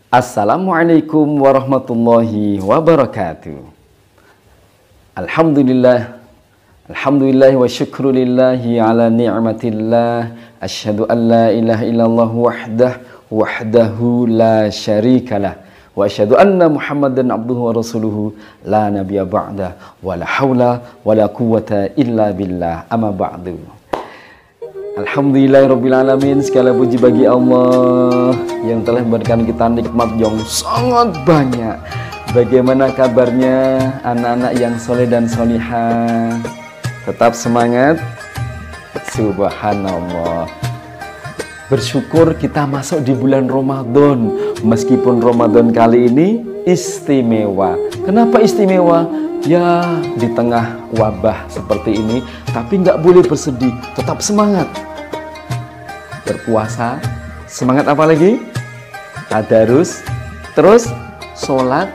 Assalamualaikum warahmatullahi wabarakatuh. Alhamdulillah, alhamdulillah wa syukrulillahi ala ni'matillah. Asyhadu an la ilaha illallah wahdahu la syarikalah. Wa asyhadu anna Muhammadan abduhu wa rasuluhu la nabiyya ba'da wa la haula wa la quwwata illa billah. Amma ba'du. Alhamdulillahirrabbilalamin. Segala puji bagi Allah yang telah memberikan kita nikmat yang sangat banyak. Bagaimana kabarnya anak-anak yang soleh dan solihah? Tetap semangat. Subhanallah. Bersyukur kita masuk di bulan Ramadan. Meskipun Ramadan kali ini istimewa. Kenapa istimewa? Ya, di tengah wabah seperti ini, tapi nggak boleh bersedih, tetap semangat. Berpuasa, semangat apa lagi? Tadarus, terus sholat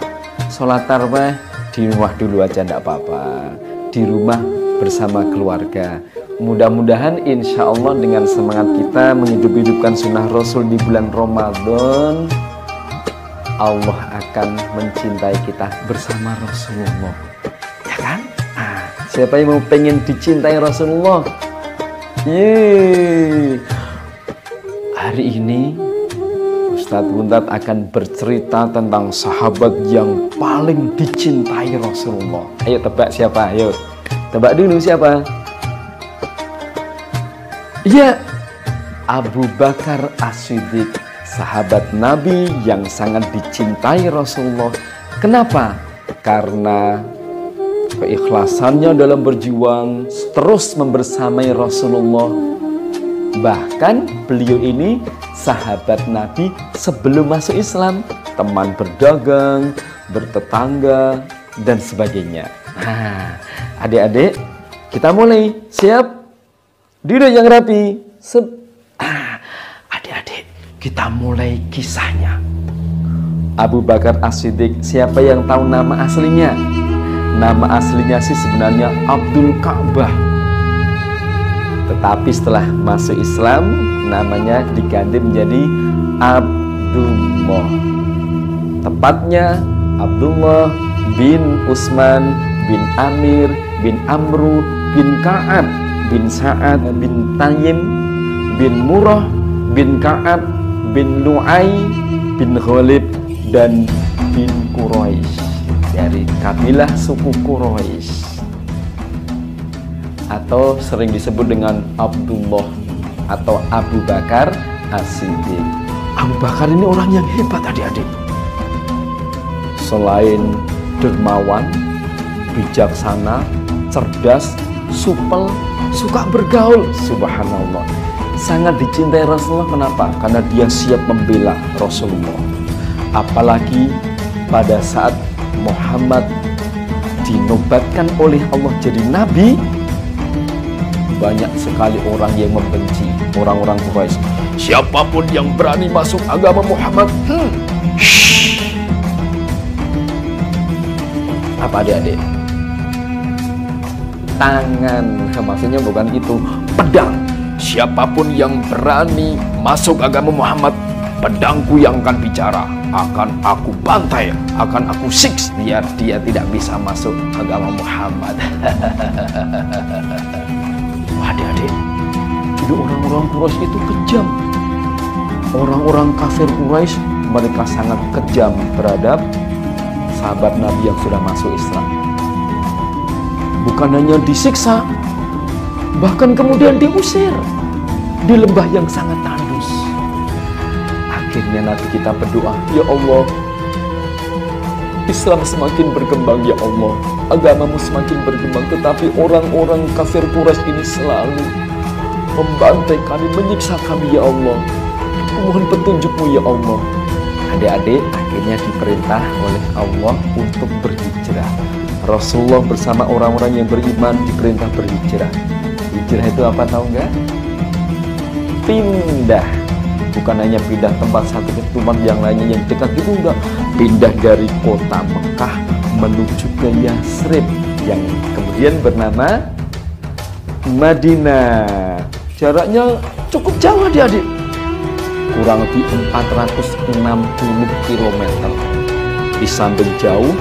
tarawih di rumah dulu aja nggak apa-apa. Di rumah bersama keluarga. Mudah-mudahan insya Allah dengan semangat kita menghidup-hidupkan sunnah Rasul di bulan Ramadan, Allah akan mencintai kita bersama Rasulullah. Ya kan? Nah, siapa yang mau pengen dicintai Rasulullah? Yeay. Hari ini Ustadz Buntat akan bercerita tentang sahabat yang paling dicintai Rasulullah. Ayo tebak siapa? Ayo tebak dulu siapa? Iya, Abu Bakar As-Siddiq, sahabat Nabi yang sangat dicintai Rasulullah. Kenapa? Karena keikhlasannya dalam berjuang terus membersamai Rasulullah. Bahkan beliau ini sahabat Nabi sebelum masuk Islam, teman berdagang, bertetangga, dan sebagainya. Nah, adik-adik, kita mulai. Siap? Duduk yang rapi. Adik-adik, kita mulai kisahnya. Abu Bakar As-Siddiq, siapa yang tahu nama aslinya? Nama aslinya sih sebenarnya Abdul Ka'bah. Tetapi setelah masuk Islam, namanya diganti menjadi Abdullah. Tepatnya Abdullah bin Utsman bin Amir bin Amru bin Ka'ab bin Sa'ad bin Tayyim bin Murrah bin Ka'ab bin Lu'ay bin Ghalib dan bin Quraisy, dari kabilah suku Quraisy, atau sering disebut dengan Abdullah atau Abu Bakar As-Siddiq. Abu Bakar ini orang yang hebat adik-adik. Selain dermawan, bijaksana, cerdas, supel, suka bergaul, subhanallah, sangat dicintai Rasulullah. Kenapa? Karena dia siap membela Rasulullah. Apalagi pada saat Muhammad dinobatkan oleh Allah jadi nabi, banyak sekali orang yang membenci, orang-orang Quraisy. Siapapun yang berani masuk agama Muhammad, apa adik-adik? Tangan, maksudnya bukan itu, pedang. Siapapun yang berani masuk agama Muhammad, pedangku yang akan bicara, akan aku bantai, akan aku siks biar dia tidak bisa masuk agama Muhammad. Adik-adik, jadi orang-orang Quraisy itu kejam. Orang-orang kafir Quraisy, mereka sangat kejam terhadap sahabat Nabi yang sudah masuk Islam. Bukan hanya disiksa, bahkan kemudian diusir di lembah yang sangat tandus. Akhirnya Nabi kita berdoa, ya Allah, Islam semakin berkembang ya Allah, agamamu semakin berkembang, tetapi orang-orang kafir Quraisy ini selalu membantai kami, menyiksa kami ya Allah. Mohon petunjukmu ya Allah. Adik-adik, akhirnya diperintah oleh Allah untuk berhijrah. Rasulullah bersama orang-orang yang beriman diperintah berhijrah. Hijrah itu apa, tahu nggak? Pindah. Bukan hanya pindah tempat satu ke tempat yang lainnya yang dekat, itu enggak. Pindah dari kota Mekah menuju ke Yasrib yang kemudian bernama Madinah. Jaraknya cukup jauh adik-adik. kurang lebih 460 km. Di samping jauh,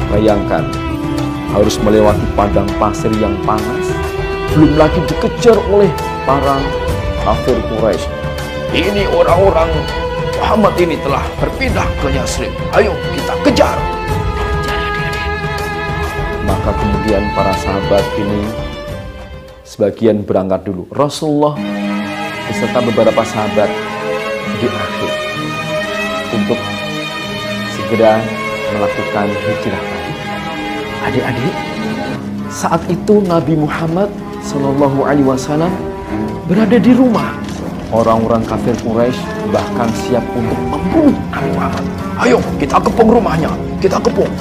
bayangkan harus melewati padang pasir yang panas, belum lagi dikejar oleh para kafir Quraisy. Ini orang-orang Muhammad ini telah berpindah ke Yathrib. Ayo kita kejar. Maka kemudian para sahabat ini sebagian berangkat dulu. Rasulullah beserta beberapa sahabat di akhir untuk segera melakukan hijrah tadi. Adik-adik, saat itu Nabi Muhammad SAW berada di rumah. Orang-orang kafir Quraisy bahkan siap untuk membunuh Nabi Muhammad. Ayo kita kepung rumahnya, kita kepung.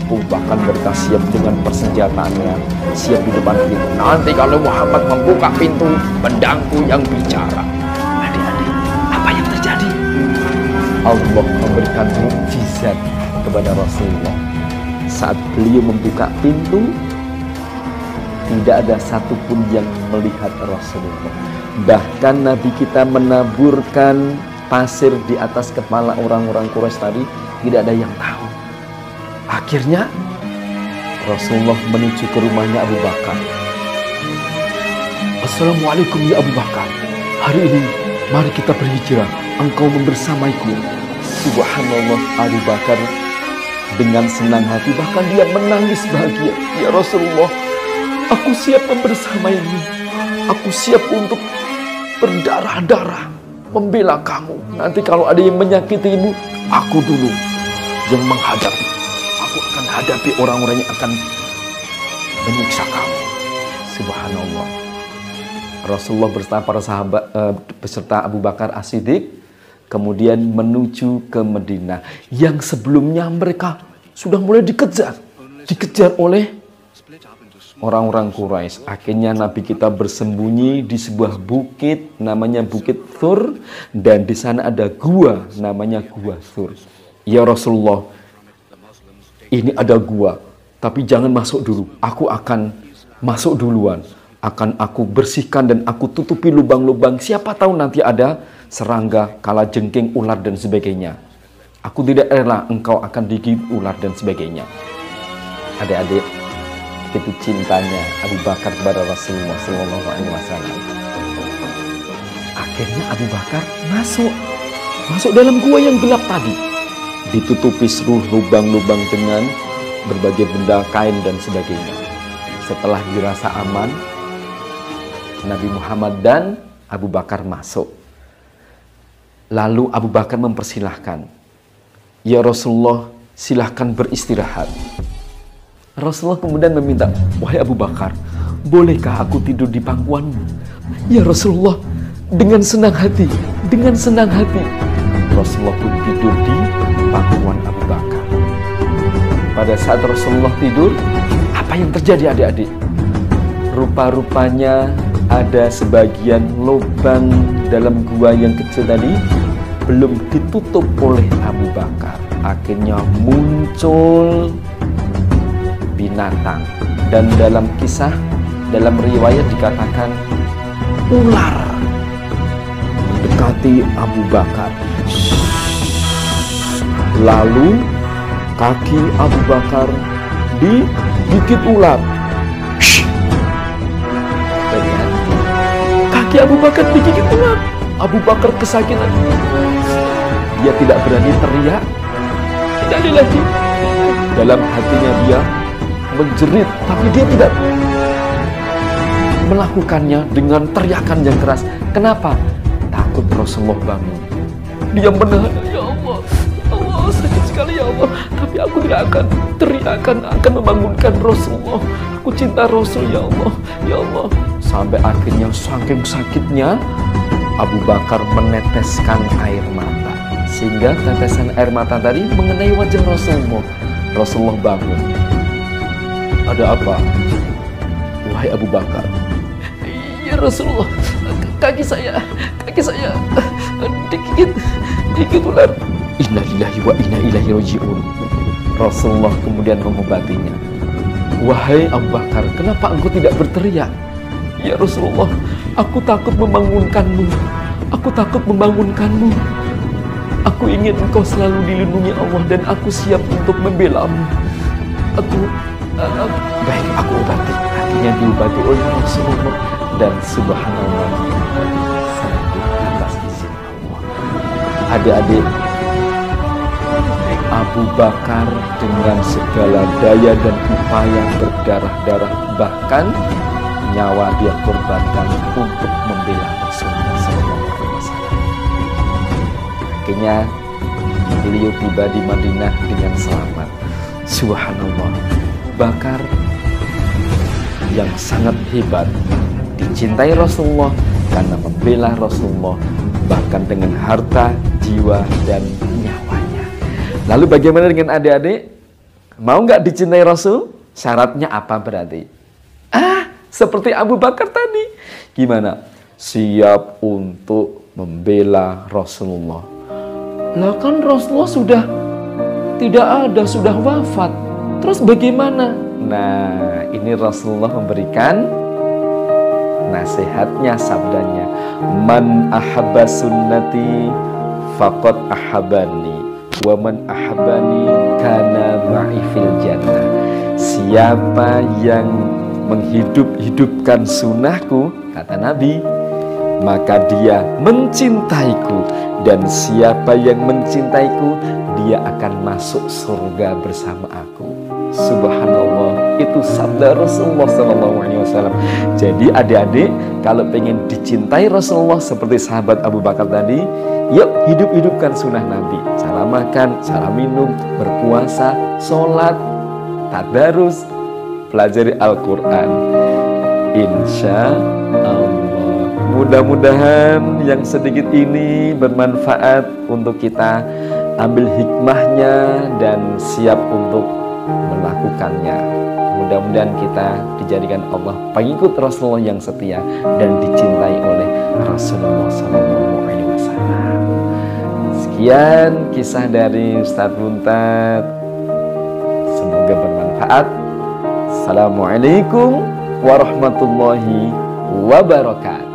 Bahkan mereka siap dengan persenjataannya, siap di depan pintu. Nanti kalau Muhammad membuka pintu, pedangku yang bicara. Adik-adik, apa yang terjadi? Allah memberikan mukjizat kepada Rasulullah. Saat beliau membuka pintu, tidak ada satupun yang melihat Rasulullah. Bahkan Nabi kita menaburkan pasir di atas kepala orang-orang Quraisy tadi, tidak ada yang tahu. Akhirnya Rasulullah menuju ke rumahnya Abu Bakar. Assalamualaikum ya Abu Bakar. Hari ini mari kita berhijrah. Engkau membersamaiku. Subhanallah, Abu Bakar dengan senang hati, bahkan dia menangis bahagia. Ya Rasulullah, aku siap membersamaimu. Aku siap untuk berdarah-darah membela kamu. Nanti kalau ada yang menyakitimu, aku dulu yang menghadapi. Aku akan hadapi orang-orang yang akan menyiksa kamu. Subhanallah. Rasulullah beserta para sahabat beserta Abu Bakar As-Siddiq kemudian menuju ke Madinah yang sebelumnya mereka sudah mulai dikejar oleh orang-orang Quraisy. Akhirnya Nabi kita bersembunyi di sebuah bukit namanya Bukit Thur, dan di sana ada gua namanya Gua Thur. Ya Rasulullah, ini ada gua, tapi jangan masuk dulu. Aku akan masuk duluan. Akan aku bersihkan dan aku tutupi lubang-lubang. Siapa tahu nanti ada serangga, kalajengking, ular dan sebagainya. Aku tidak rela engkau akan digigit ular dan sebagainya. Adik-adik, itu cintanya Abu Bakar kepada Rasulullah SAW. Akhirnya Abu Bakar masuk dalam gua yang gelap tadi. Ditutupi seluruh lubang-lubang dengan berbagai benda kain dan sebagainya. Setelah dirasa aman, Nabi Muhammad dan Abu Bakar masuk. Lalu Abu Bakar mempersilahkan, ya Rasulullah, silahkan beristirahat. Rasulullah kemudian meminta, wahai Abu Bakar, bolehkah aku tidur di pangkuanmu? Ya Rasulullah, dengan senang hati, dengan senang hati. Rasulullah pun tidur di pangkuan Abu Bakar. Pada saat Rasulullah tidur, apa yang terjadi adik-adik? Rupa-rupanya ada sebagian lubang dalam gua yang kecil tadi belum ditutup oleh Abu Bakar. Akhirnya muncul binatang, dan dalam kisah, dalam riwayat dikatakan ular mendekati Abu Bakar. Lalu kaki Abu Bakar digigit ular. Kaki Abu Bakar digigit ular. Abu Bakar kesakitan. Dia tidak berani teriak. Tidak ada lagi. Dalam hatinya dia menjerit, tapi dia tidak melakukannya dengan teriakan yang keras. Kenapa? Takut Rasulullah bangun. Dia menahan. Ya Allah, sakit sekali ya Allah. Tapi aku tidak akan teriak, akan membangunkan Rasulullah. Aku cinta Rasul ya Allah, ya Allah. Sampai akhirnya saking sakitnya Abu Bakar meneteskan air mata, sehingga tetesan air mata tadi mengenai wajah Rasulullah. Rasulullah bangun. Ada apa? Wahai Abu Bakar. Ya Rasulullah, kaki saya digigit ular. Inna lillahi wa inna ilaihi raji'un. Rasulullah kemudian mengobatinya. Wahai Abu Bakar, kenapa engkau tidak berteriak? Ya Rasulullah, aku takut membangunkanmu. Aku takut membangunkanmu. Aku ingin engkau selalu dilindungi Allah dan aku siap untuk membelamu. Baik, aku obati. Akhirnya diobati oleh Rasulullah dan subhanallah sembuh atas izin Allah. Adik-adik, Abu Bakar dengan segala daya dan upaya berdarah-darah, bahkan nyawa dia korbankan untuk membela Rasulullah SAW. Akhirnya beliau tiba di Madinah dengan selamat. Subhanallah, Bakar yang sangat hebat, dicintai Rasulullah karena membela Rasulullah bahkan dengan harta, jiwa, dan nyawanya. Lalu bagaimana dengan adik-adik? Mau nggak dicintai Rasul? Syaratnya apa berarti? Seperti Abu Bakar tadi. Gimana? Siap untuk membela Rasulullah. Lah kan Rasulullah sudah tidak ada, sudah wafat. Terus bagaimana? Nah, ini Rasulullah memberikan nasihatnya, sabdanya. Man ahabba sunnati faqad ahabani. Wa man ahabani kana ma'i fil jannah. Siapa yang menghidup-hidupkan sunnahku, kata Nabi, maka dia mencintaiku, dan siapa yang mencintaiku, dia akan masuk surga bersama aku. Subhanallah, itu sabda Rasulullah SAW. Jadi adik-adik, kalau pengen dicintai Rasulullah seperti sahabat Abu Bakar tadi, yuk hidup-hidupkan sunnah Nabi. Cara makan, cara minum, berpuasa, sholat, tadarus, pelajari Al-Quran. Insya Allah, mudah-mudahan yang sedikit ini bermanfaat untuk kita ambil hikmahnya dan siap untuk melakukannya. Mudah-mudahan kita dijadikan Allah pengikut Rasulullah yang setia dan dicintai oleh Rasulullah SAW. Sekian kisah dari Ustadz Buntat. Semoga bermanfaat. Assalamualaikum warahmatullahi wabarakatuh.